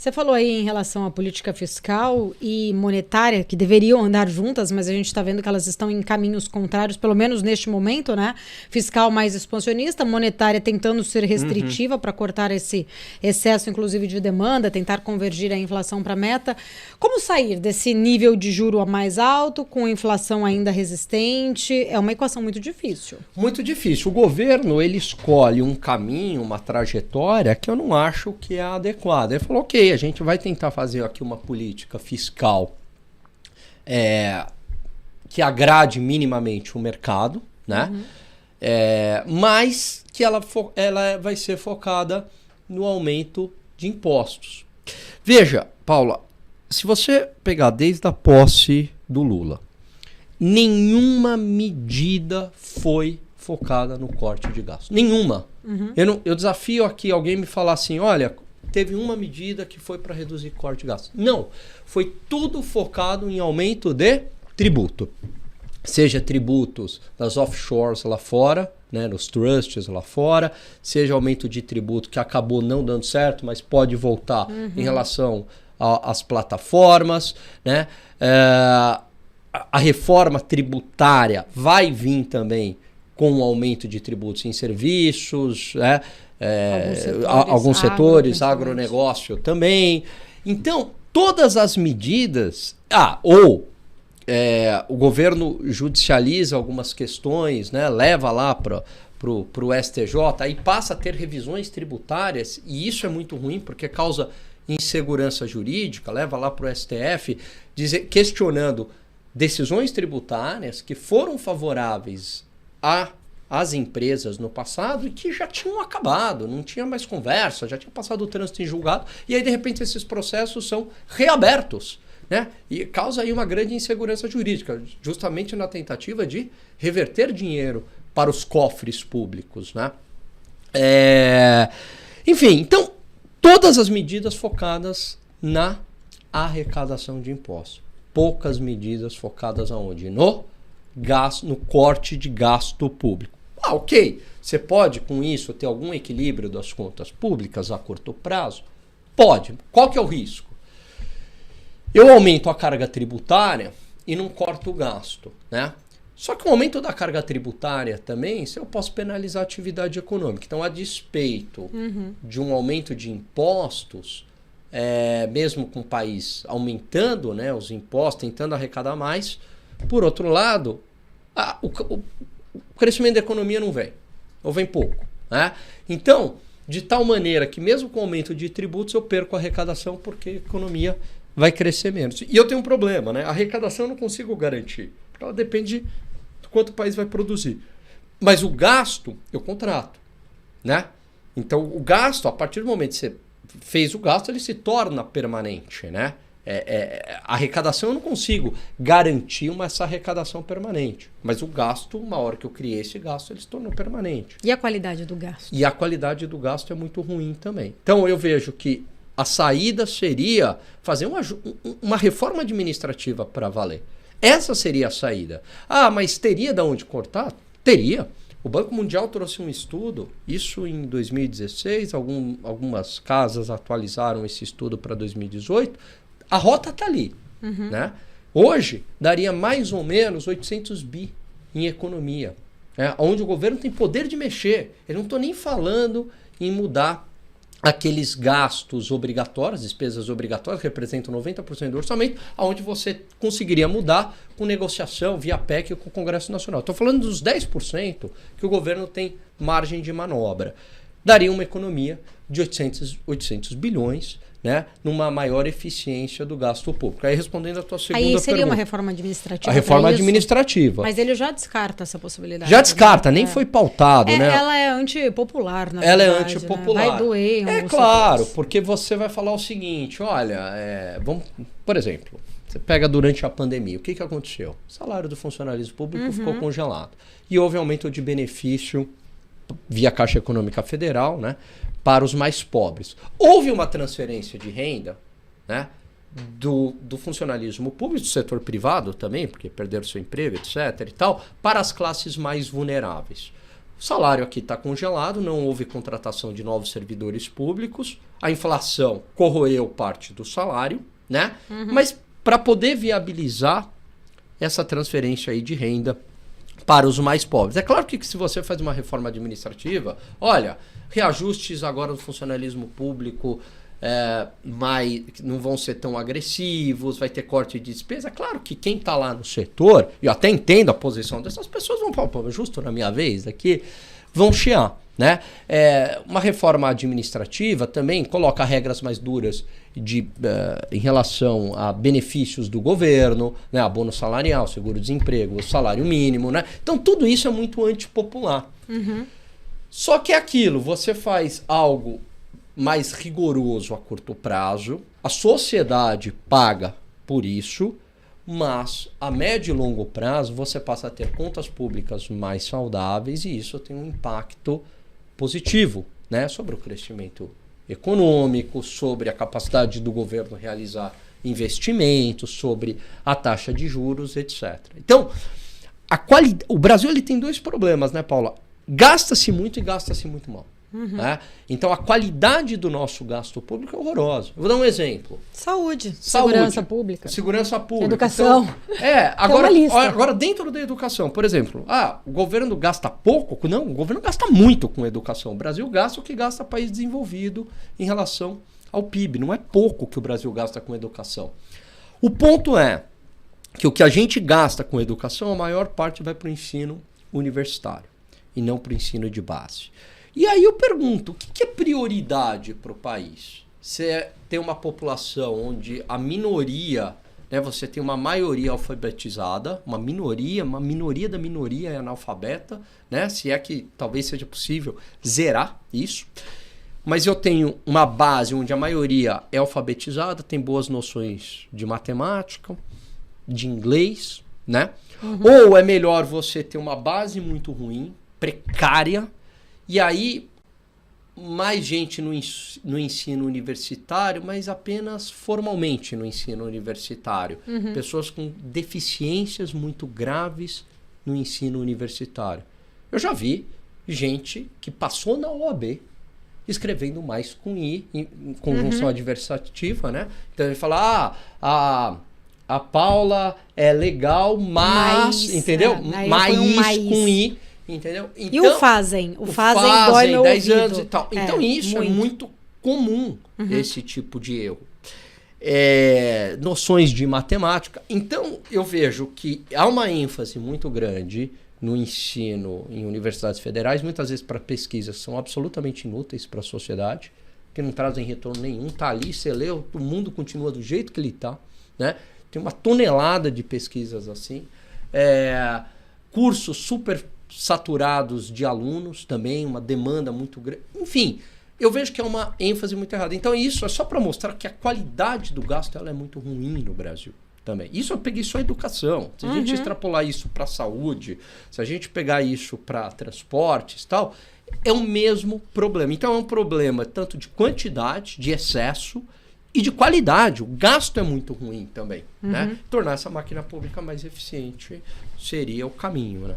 Você falou aí em relação à política fiscal e monetária, que deveriam andar juntas, mas a gente está vendo que elas estão em caminhos contrários, pelo menos neste momento, né? Fiscal mais expansionista, monetária tentando ser restritiva para cortar esse excesso, inclusive, de demanda, tentar convergir a inflação para a meta. Como sair desse nível de juro mais alto, com inflação ainda resistente? É uma equação muito difícil. Muito difícil. O governo, ele escolhe um caminho, uma trajetória que eu não acho que é adequada. Ele falou, ok, a gente vai tentar fazer aqui uma política fiscal que agrade minimamente o mercado, né? Mas que ela vai ser focada no aumento de impostos. Veja, Paula, se você pegar desde a posse do Lula, nenhuma medida foi focada no corte de gastos. Nenhuma. Eu desafio aqui alguém me falar assim, olha, teve uma medida que foi para reduzir corte de gastos. Não. Foi tudo focado em aumento de tributo. Seja tributos das offshores lá fora, né, nos trusts lá fora, seja aumento de tributo que acabou não dando certo, mas pode voltar em relação às plataformas, né? A reforma tributária vai vir também com um aumento de tributos em serviços, né? Alguns setores, agronegócio também. Então, todas as medidas... o governo judicializa algumas questões, né? Leva lá para o STJ, aí passa a ter revisões tributárias, e isso é muito ruim porque causa insegurança jurídica, leva lá para o STF, questionando decisões tributárias que foram favoráveis às empresas no passado e que já tinham acabado, não tinha mais conversa, já tinha passado o trânsito em julgado, e aí de repente esses processos são reabertos, né? E causa aí uma grande insegurança jurídica, justamente na tentativa de reverter dinheiro para os cofres públicos, né? Enfim, então, todas as medidas focadas na arrecadação de impostos. Poucas medidas focadas aonde? No corte de gasto público. Ok, você pode com isso ter algum equilíbrio das contas públicas a curto prazo? Pode. Qual que é o risco? Eu aumento a carga tributária e não corto o gasto, né? Só que o aumento da carga tributária também, eu posso penalizar a atividade econômica. Então, a despeito de um aumento de impostos, mesmo com o país aumentando, né, os impostos, tentando arrecadar mais, por outro lado, o crescimento da economia não vem, ou vem pouco, né? Então, de tal maneira que mesmo com o aumento de tributos eu perco a arrecadação porque a economia vai crescer menos. E eu tenho um problema, né? A arrecadação eu não consigo garantir, porque ela depende do quanto o país vai produzir. Mas o gasto eu contrato, né? Então, o gasto, a partir do momento que você fez o gasto, ele se torna permanente, né? A arrecadação eu não consigo garantir essa arrecadação permanente, mas o gasto, uma hora que eu criei esse gasto, ele se tornou permanente. E a qualidade do gasto? E a qualidade do gasto é muito ruim também. Então eu vejo que a saída seria fazer uma reforma administrativa para valer. Essa seria a saída. Mas teria de onde cortar? Teria. O Banco Mundial trouxe um estudo, isso em 2016, algumas casas atualizaram esse estudo para 2018. A rota está ali, né? Hoje, daria mais ou menos 800 bi em economia, onde o governo tem poder de mexer. Eu não estou nem falando em mudar aqueles gastos obrigatórios, despesas obrigatórias, que representam 90% do orçamento, onde você conseguiria mudar com negociação via PEC ou com o Congresso Nacional. Estou falando dos 10% que o governo tem margem de manobra. Daria uma economia de 800 bilhões, né, numa maior eficiência do gasto público. Aí respondendo a tua segunda pergunta. Aí seria uma reforma administrativa. A reforma administrativa. Mas ele já descarta essa possibilidade. Já descarta, nem foi pautado, né? Ela é antipopular, na verdade. Ela é Né? antipopular. Vai doer. É claro, porque você vai falar o seguinte, olha, por exemplo, você pega durante a pandemia, o que aconteceu? O salário do funcionalismo público ficou congelado. E houve aumento de benefício via Caixa Econômica Federal, né, para os mais pobres. Houve uma transferência de renda, né, do funcionalismo público, do setor privado também, porque perderam seu emprego, etc. e tal, para as classes mais vulneráveis. O salário aqui está congelado, não houve contratação de novos servidores públicos, a inflação corroeu parte do salário, né? Mas para poder viabilizar essa transferência aí de renda para os mais pobres. É claro que se você faz uma reforma administrativa, olha, reajustes agora do funcionalismo público não vão ser tão agressivos, vai ter corte de despesa. É claro que quem está lá no setor, eu até entendo a posição dessas pessoas, vão falar, justo na minha vez aqui, vão chiar. Né? Uma reforma administrativa também coloca regras mais duras em relação a benefícios do governo, né? Abono salarial, seguro-desemprego, salário mínimo. Né? Então tudo isso é muito antipopular. Só que é aquilo, você faz algo mais rigoroso a curto prazo, a sociedade paga por isso, mas a médio e longo prazo você passa a ter contas públicas mais saudáveis e isso tem um impacto positivo, né, sobre o crescimento econômico, sobre a capacidade do governo realizar investimentos, sobre a taxa de juros, etc. Então, o Brasil ele tem dois problemas, né, Paula? Gasta-se muito e gasta-se muito mal. Né? Então, a qualidade do nosso gasto público é horrorosa. Eu vou dar um exemplo. Saúde. Segurança pública. Segurança pública. Educação. Então, agora dentro da educação, por exemplo, o governo gasta pouco? Não, o governo gasta muito com educação. O Brasil gasta o que gasta país desenvolvido em relação ao PIB. Não é pouco que o Brasil gasta com educação. O ponto é que o que a gente gasta com educação, a maior parte vai para o ensino universitário e não para o ensino de base. E aí eu pergunto, o que é prioridade para o país? Você tem uma população onde a minoria, né, você tem uma maioria alfabetizada, uma minoria da minoria é analfabeta, né, se é que talvez seja possível zerar isso. Mas eu tenho uma base onde a maioria é alfabetizada, tem boas noções de matemática, de inglês, né? Ou é melhor você ter uma base muito ruim, precária, e aí, mais gente no ensino universitário, mas apenas formalmente no ensino universitário. Pessoas com deficiências muito graves no ensino universitário. Eu já vi gente que passou na OAB escrevendo mais com I, em conjunção adversativa, né? Então ele fala, a Paula é legal, mas entendeu? Mais com I. Entendeu? Então, e o fazem? O fazem dói meu 10 ouvido. anos e tal. Então isso é muito comum, esse tipo de erro. Noções de matemática. Então eu vejo que há uma ênfase muito grande no ensino em universidades federais, muitas vezes para pesquisas que são absolutamente inúteis para a sociedade, que não trazem retorno nenhum. Está ali, você lê, o mundo continua do jeito que ele está. Né? Tem uma tonelada de pesquisas assim. Cursos super saturados de alunos também, uma demanda muito grande. Enfim, eu vejo que é uma ênfase muito errada. Então isso é só para mostrar que a qualidade do gasto ela é muito ruim no Brasil também. Isso eu peguei só a educação. Se a gente extrapolar isso para saúde, se a gente pegar isso para transportes e tal, é o mesmo problema. Então é um problema tanto de quantidade, de excesso e de qualidade. O gasto é muito ruim também. Né? Tornar essa máquina pública mais eficiente seria o caminho, né?